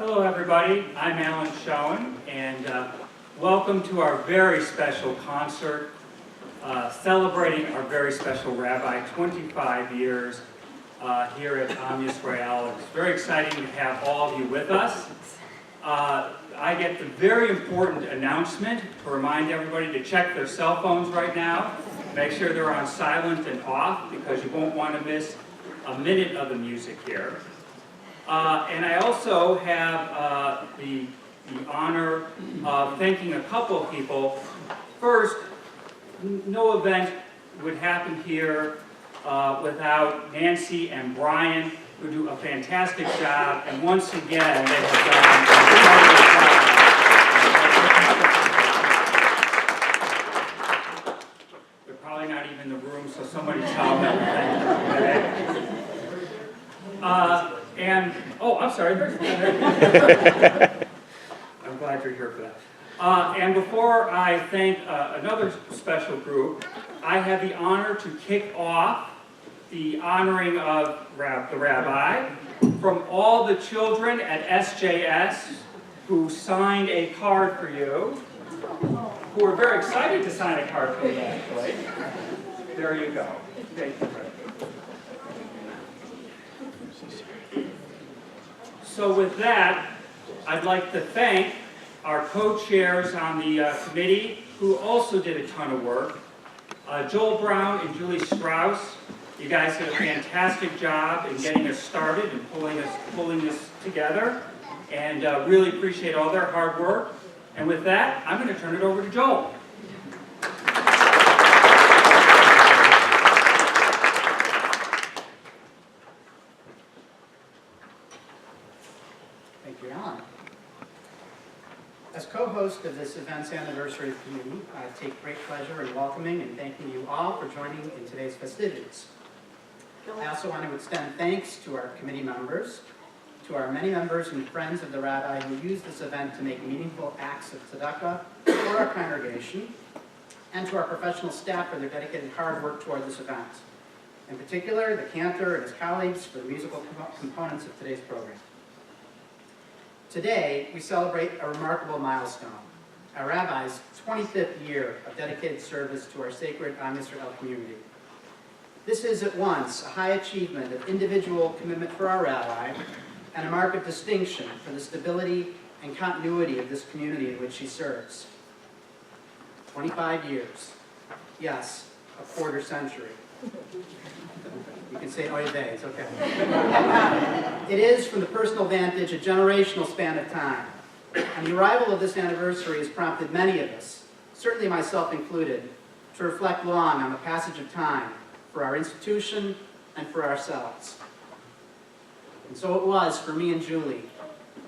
Hello everybody, I'm Alan Schoen, and welcome to our very special concert celebrating our very special rabbi, 25 years here at Am Yisrael. It's very exciting to have all of you with us. I get the very important announcement to remind everybody to check their cell phones right now. Make sure they're on silent and off because you won't want to miss a minute of the music here. And I also have the honor of thanking a couple of people. First, no event would happen here without Nancy and Brian, who do a fantastic job, and once again, they have done an incredible job. They're probably not even in the room, so somebody tell them that. And, oh, I'm sorry. I'm glad you're here for that. And before I thank another special group, I have the honor to kick off the honoring of the rabbi from all the children at SJS who signed a card for you, who are very excited to sign a card for you, actually. There you go. Thank you. So with that, I'd like to thank our co-chairs on the committee who also did a ton of work. Joel Brown and Julie Strauss, you guys did a fantastic job in getting us started and pulling this together, and really appreciate all their hard work. And with that, I'm going to turn it over to Joel. As co-host of this event's anniversary committee, I take great pleasure in welcoming and thanking you all for joining in today's festivities. I also want to extend thanks to our committee members, to our many members and friends of the rabbi who use this event to make meaningful acts of tzedakah for our congregation, and to our professional staff for their dedicated hard work toward this event. In particular, the cantor and his colleagues for the musical components of today's program. Today, we celebrate a remarkable milestone, our rabbi's 25th year of dedicated service to our sacred Am Yisrael community. This is at once a high achievement of individual commitment for our rabbi and a mark of distinction for the stability and continuity of this community in which he serves. 25 years. Yes, a quarter century. You can say oy vey, it's okay. It is, from the personal vantage, a generational span of time. And the arrival of this anniversary has prompted many of us, certainly myself included, to reflect long on the passage of time for our institution and for ourselves. And so it was for me and Julie,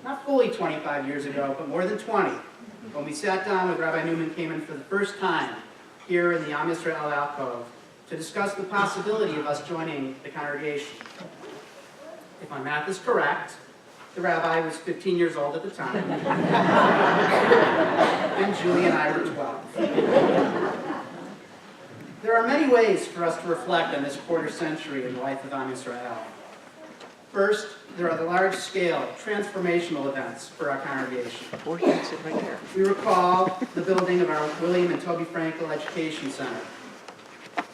not fully 25 years ago, but more than 20, when we sat down with Rabbi Newman Kamin for the first time here in the Am Yisrael alcove to discuss the possibility of us joining the congregation. If my math is correct, the rabbi was 15 years old at the time, and Julie and I were 12. There are many ways for us to reflect on this quarter century in the life of Am Yisrael. First, there are the large-scale, transformational events for our congregation. We recall the building of our William and Toby Frankel Education Center,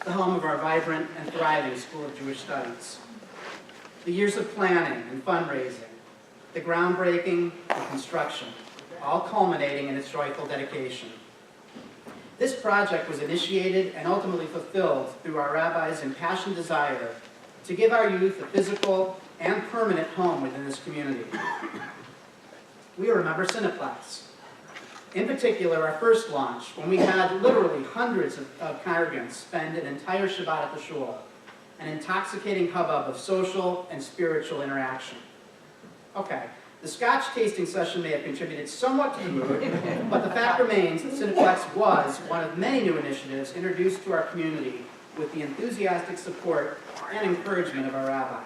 the home of our vibrant and thriving School of Jewish Studies. The years of planning and fundraising, the groundbreaking and construction, all culminating in its joyful dedication. This project was initiated and ultimately fulfilled through our rabbi's impassioned desire to give our youth a physical and permanent home within this community. We remember Cineplex. In particular, our first launch, when we had literally hundreds of congregants spend an entire Shabbat at the shul, an intoxicating hubbub of social and spiritual interaction. Okay, the Scotch tasting session may have contributed somewhat to the mood, but the fact remains that Cineplex was one of many new initiatives introduced to our community with the enthusiastic support and encouragement of our rabbi.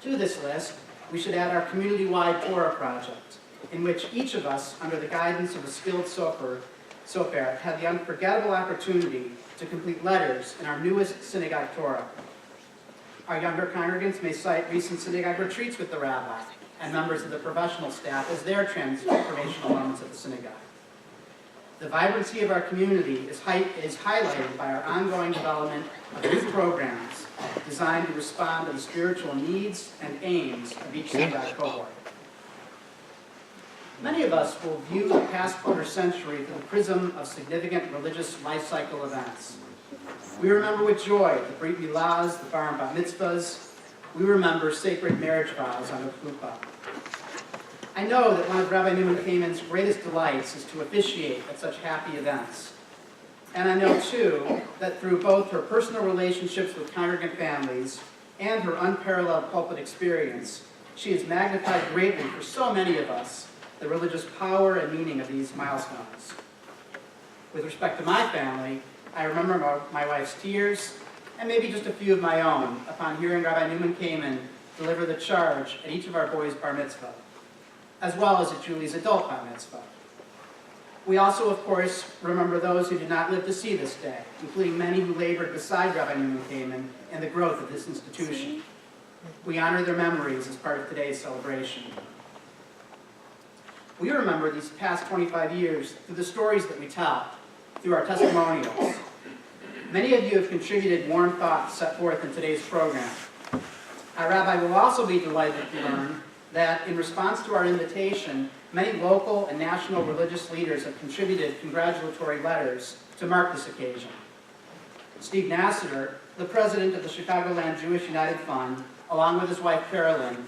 To this list, we should add our community-wide Torah project, in which each of us, under the guidance of a skilled sofer, had the unforgettable opportunity to complete letters in our newest synagogue Torah. Our younger congregants may cite recent synagogue retreats with the rabbi, and members of the professional staff as their transformational moments at the synagogue. The vibrancy of our community is highlighted by our ongoing development of new programs designed to respond to the spiritual needs and aims of each synagogue cohort. Many of us will view the past quarter century through the prism of significant religious life cycle events. We remember with joy the Brit Milahs, the Bar and Bat Mitzvahs. We remember sacred marriage vows on the chuppah. I know that one of Rabbi Newman Kamin's greatest delights is to officiate at such happy events. And I know, too, that through both her personal relationships with congregant families and her unparalleled pulpit experience, she has magnified greatly for so many of us the religious power and meaning of these milestones. With respect to my family, I remember my wife's tears, and maybe just a few of my own, upon hearing Rabbi Newman Kamin deliver the charge at each of our boys' bar mitzvah, as well as at Julie's adult bar mitzvah. We also, of course, remember those who did not live to see this day, including many who labored beside Rabbi Newman Kamin in the growth of this institution. We honor their memories as part of today's celebration. We remember these past 25 years through the stories that we tell, through our testimonials. Many of you have contributed warm thoughts set forth in today's program. Our rabbi will also be delighted to learn that in response to our invitation, many local and national religious leaders have contributed congratulatory letters to mark this occasion. Steve Nassiter, the president of the Chicagoland Jewish United Fund, along with his wife Carolyn,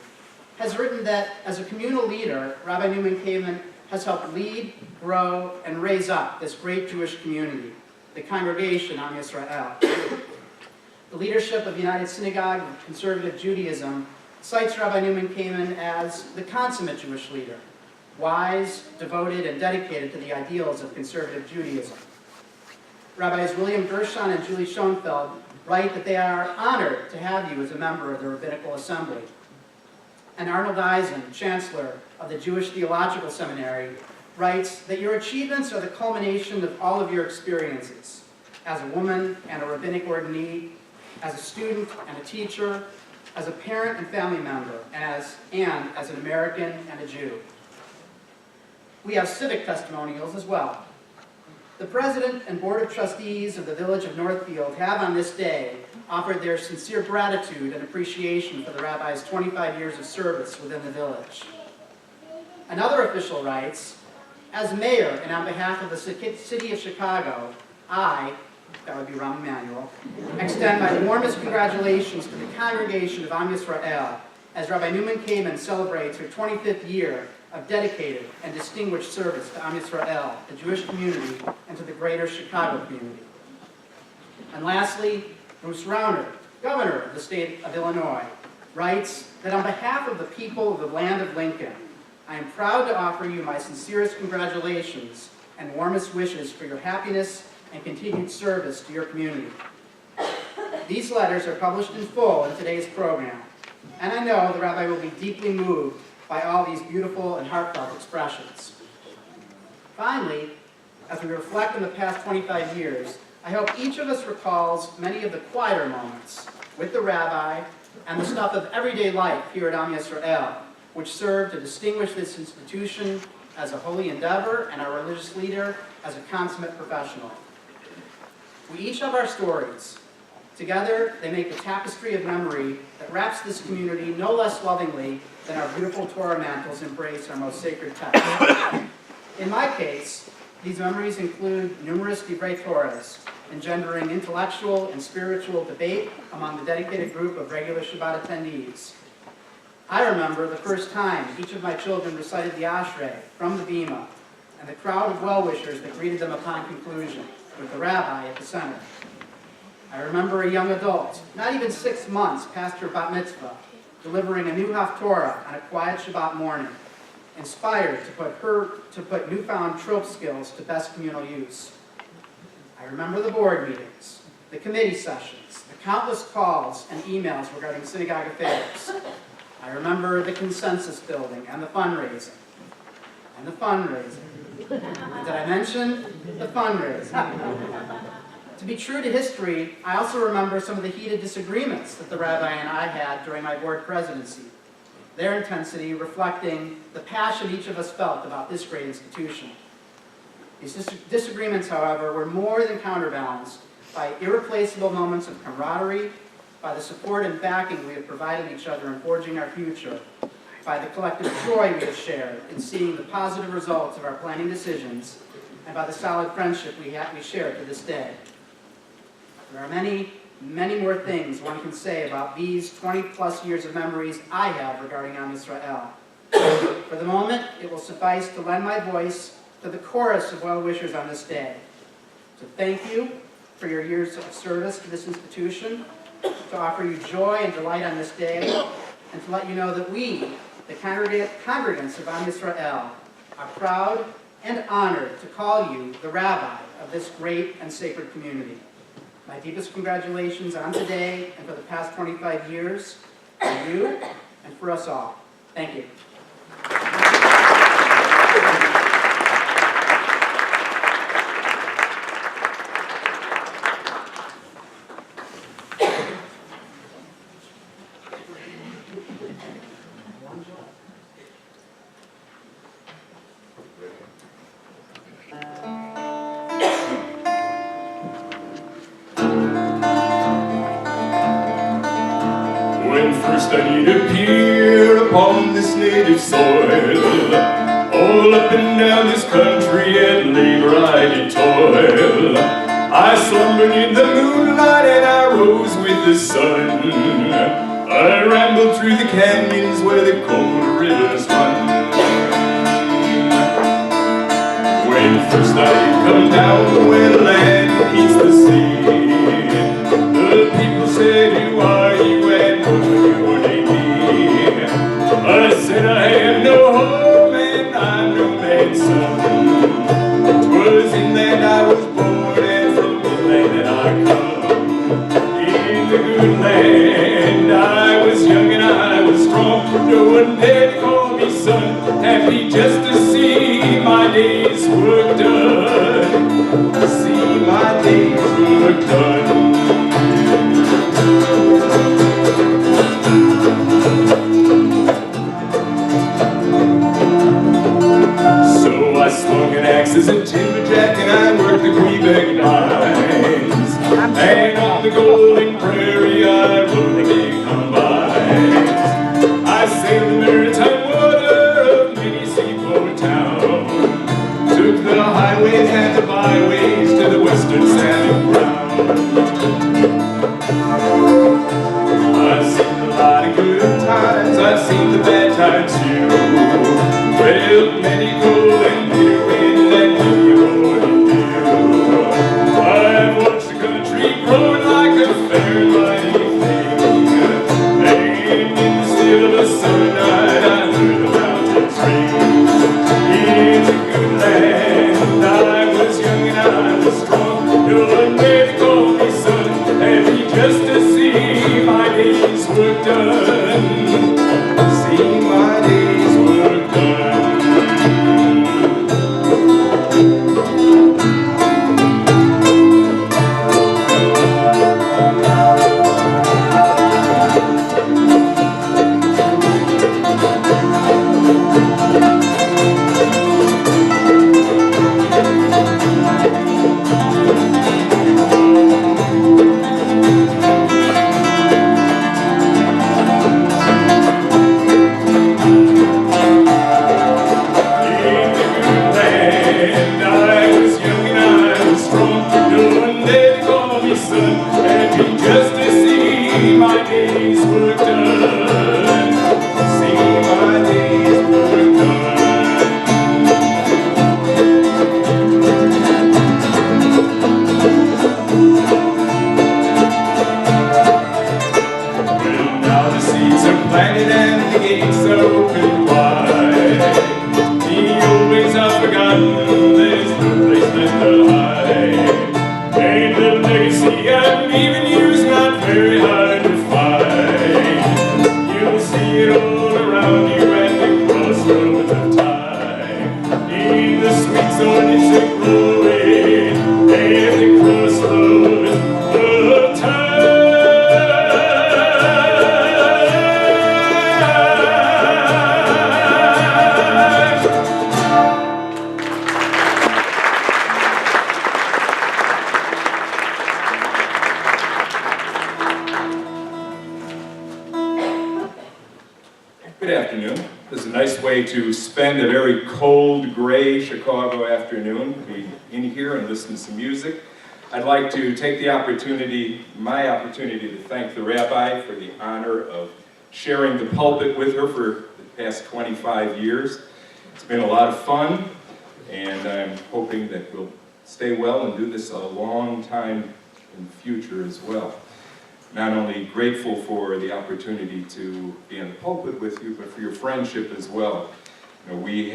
has written that as a communal leader, Rabbi Newman Kamin has helped lead, grow, and raise up this great Jewish community, the congregation Am Yisrael. The leadership of United Synagogue of Conservative Judaism cites Rabbi Newman Kamin as the consummate Jewish leader, wise, devoted, and dedicated to the ideals of conservative Judaism. Rabbis William Gershon and Julie Schoenfeld write that they are honored to have you as a member of the Rabbinical Assembly. And Arnold Eisen, Chancellor of the Jewish Theological Seminary, writes that your achievements are the culmination of all of your experiences as a woman and a rabbinic ordinee, as a student and a teacher, as a parent and family member, and as an American and a Jew. We have civic testimonials as well. The President and Board of Trustees of the Village of Northfield have on this day offered their sincere gratitude and appreciation for the Rabbi's 25 years of service within the village. Another official writes, as mayor and on behalf of the city of Chicago, I, that would be Rahm Emanuel, extend my warmest congratulations to the congregation of Am Yisrael as Rabbi Newman Kamin celebrates her 25th year of dedicated and distinguished service to Am Yisrael, the Jewish community, and to the greater Chicago community. And lastly, Bruce Rauner, governor of the state of Illinois, writes that on behalf of the people of the land of Lincoln, I am proud to offer you my sincerest congratulations and warmest wishes for your happiness and continued service to your community. These letters are published in full in today's program, and I know the rabbi will be deeply moved by all these beautiful and heartfelt expressions. Finally, as we reflect on the past 25 years, I hope each of us recalls many of the quieter moments with the rabbi and the stuff of everyday life here at Am Yisrael, which serve to distinguish this institution as a holy endeavor and our religious leader as a consummate professional. We each have our stories. Together, they make a tapestry of memory that wraps this community no less lovingly than our beautiful Torah mantles embrace our most sacred text. In my case, these memories include numerous divrei Torahs, engendering intellectual and spiritual debate among the dedicated group of regular Shabbat attendees. I remember the first time each of my children recited the Ashrei from the Bima, and the crowd of well-wishers that greeted them upon conclusion, with the rabbi at the center. I remember a young adult, not even 6 months past her bat mitzvah, delivering a new Haftorah on a quiet Shabbat morning, inspired to put newfound trope skills to best communal use. I remember the board meetings, the committee sessions, the countless calls and emails regarding synagogue affairs. I remember the consensus building and the fundraising. And the fundraising. Did I mention the fundraising? To be true to history, I also remember some of the heated disagreements that the rabbi and I had during my board presidency. their intensity reflecting the passion each of us felt about this great institution. These disagreements, however, were more than counterbalanced by irreplaceable moments of camaraderie, by the support and backing we have provided each other in forging our future, by the collective joy we have shared in seeing the positive results of our planning decisions, and by the solid friendship we share to this day. There are many, many more things one can say about these 20-plus years of memories I have regarding Am Yisrael. For the moment, it will suffice to lend my voice to the chorus of well-wishers on this day. To thank you for your years of service to this institution, to offer you joy and delight on this day, and to let you know that we, the congregants of Am Yisrael, are proud and honored to call you the rabbi of this great and sacred community. My deepest congratulations on today and for the past 25 years, for you and for us all. Thank you. First I need appear upon this native soil, all up and down this country at labor I did toil. I slumbered in the moonlight and I rose with the sun. I rambled through the canyons where the cold rivers run. When first I come down where the land meets the sea, the people said, "Who are you and what will your name be?" I said, "I have no home and I'm no man's son. 'Twas in land I was born and from the land that I come. In the good land I was young and I was strong. No one dared to call me son. Happy just to see my day's work done. See my day's work done." So I swung an axe as a timberjack and I worked the Quebec mines. And on the golden prairie I rode the big combines. I sailed the maritime water of many seaport towns. Took the highways and the byways to the western salmon ground. I've seen a lot of good times, I've seen the bad times too. Felt many cold and bitter wind and many roaring dew. I've watched the country growing like a fair and mighty thing. And in the still of a summer night I heard the mountains ring. In the good land I was young and I was strong. No one dared to call me son. Happy just to see my day's work done. See my day's work done. Good afternoon. This is a nice way to spend a very cold, gray Chicago afternoon. Be in here and listen to some music. I'd like to take the opportunity, my opportunity, to thank the rabbi for the honor of sharing the pulpit with her for the past 25 years. It's been a lot of fun, and I'm hoping that we'll stay well and do this a long time in the future as well. Not only grateful for the opportunity to be in the pulpit with you, but for your friendship as well. You know, we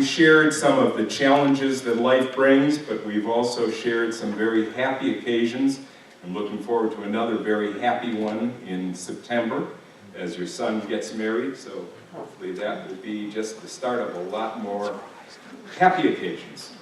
shared some of the challenges that life brings, but we've also shared some very happy occasions. I'm looking forward to another very happy one in September as your son gets married, so hopefully that will be just the start of a lot more happy occasions.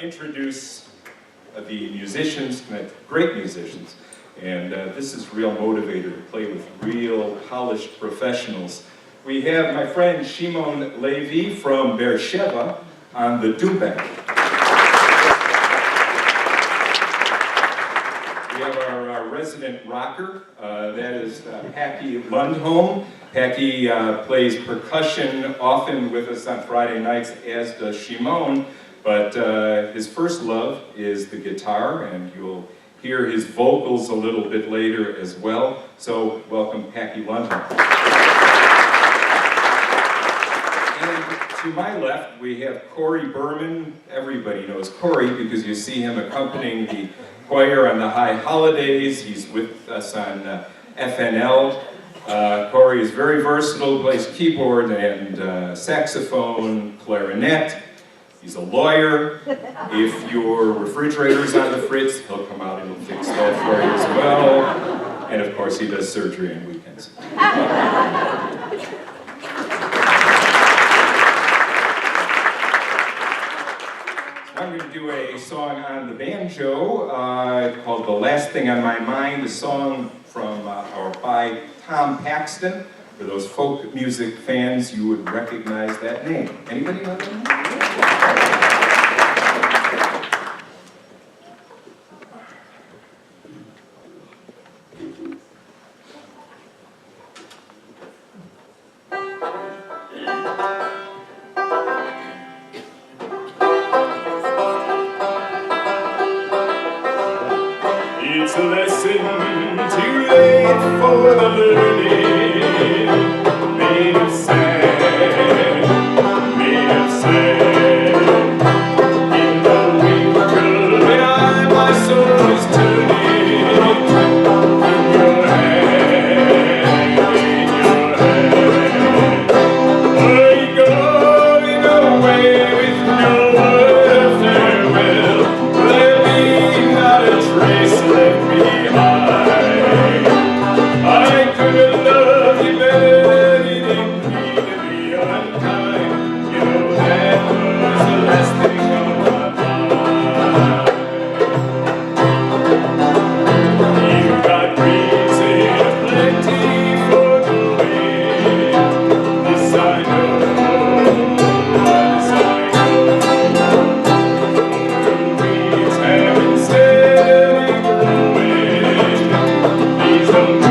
Introduce the musicians, great musicians, and this is real motivator to play with real polished professionals. We have my friend Shimon Levi from Beersheba on the dubek. We have our resident rocker, that is Packy Lundholm. Packy plays percussion often with us on Friday nights, as does Shimon. But his first love is the guitar, and you'll hear his vocals a little bit later as well. So welcome Packy Lundholm. And To my left, we have Corey Berman. Everybody knows Corey because you see him accompanying the choir on the high holidays. He's with us on FNL. Corey is very versatile, plays keyboard and saxophone, clarinet. He's a lawyer. If your refrigerator's on the fritz, he'll come out and he'll fix that for you as well. And of course, he does surgery on weekends. I'm going to do a song on the banjo called The Last Thing on My Mind, a song from or by Tom Paxton. For those folk music fans, you would recognize that name. Anybody know that name? It's a lesson too late for the learning, made of sand, made of sand. In the winter when my soul is turning, in your hand, are you going away with no word of farewell? There be not a trace left behind. I could have loved you better, you didn't mean to be unkind. You know that was the last thing on my mind. You got reason plenty for going. This I know, this I know. Weeds have been steadily growing. Please don't go,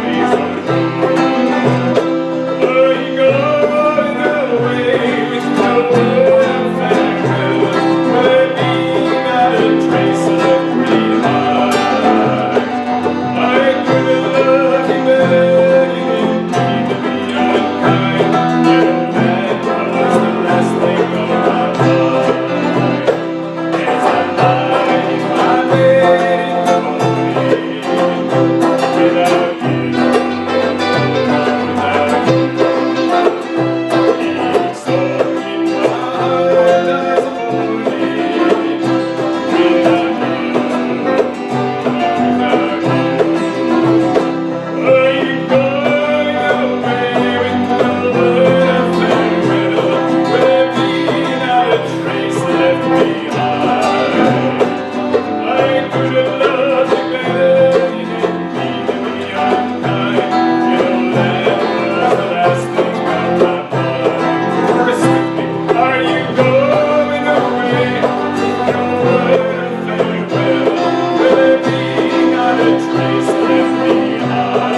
please don't go. Are you going away with no word of farewell? There be not a trace left behind. I could have loved you better, you didn't mean to be unkind. You know that was the last thing on my mind. As I lie in my bed in the morning, without you, each song in my heart dies a mourning. Without you, are you going away with no word of farewell? Will there be not a trace left behind? I could have loved you better, you didn't mean to be unkind. You know that was the last thing on my mind. Chorus with me. Are you going away with no word of farewell? Will there be not a trace left behind?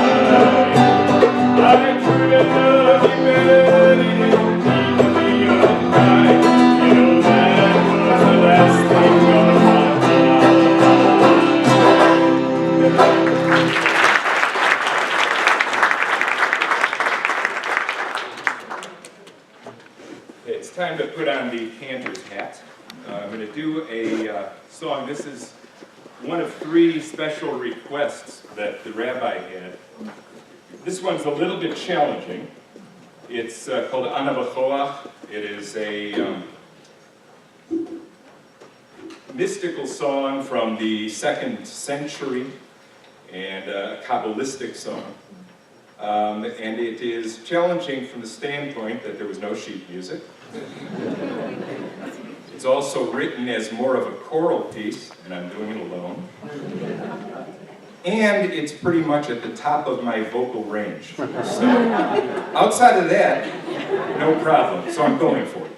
I could have loved you better, you didn't mean to be unkind. You know that was the last thing on my mind. It's time to put on the cantor's hat. I'm going to do a song. This is one of 3 special requests that the rabbi had. This one's a little bit challenging. It's called Ana B'Choach. It is a mystical song from the 2nd century and a Kabbalistic song. And it is challenging from the standpoint that there was no sheet music. It's also written as more of a choral piece, and I'm doing it alone. And it's pretty much at the top of my vocal range. So outside of that, no problem. So I'm going for it.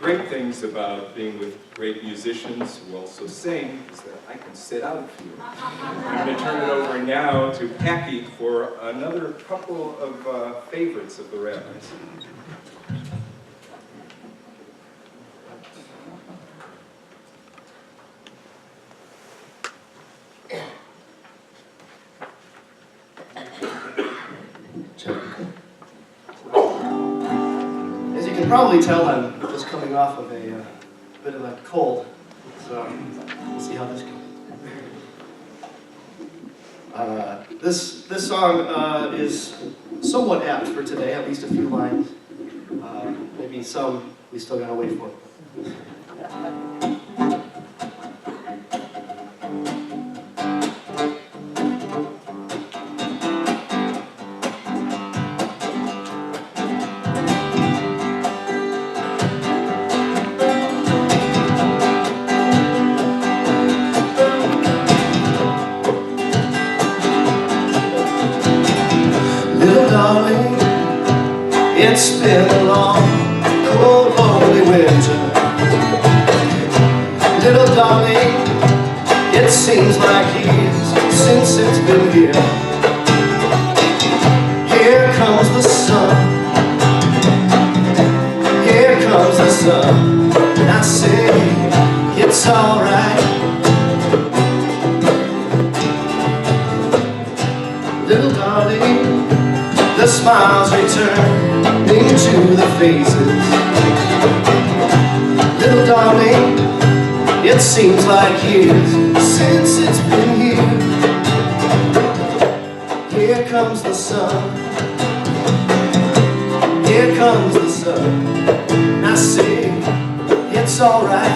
great things about being with great musicians who also sing is that I can sit out for you. I'm going to turn it over now to Packy for another couple of favorites of the rabbis. As you can probably tell, I'm just coming off of a bit of a cold, so we'll see how this goes. This song is somewhat apt for today, at least a few lines. Maybe some we still gotta wait for. Little darling, it's been a long, cold, lonely winter. Little darling, it seems like years since it's been here. Here comes the sun, here comes the sun, and I say it's alright. Little darling, the smiles return into the faces. Little darling, it seems like years since it's been here. Here comes the sun, here comes the sun, and I say it's alright.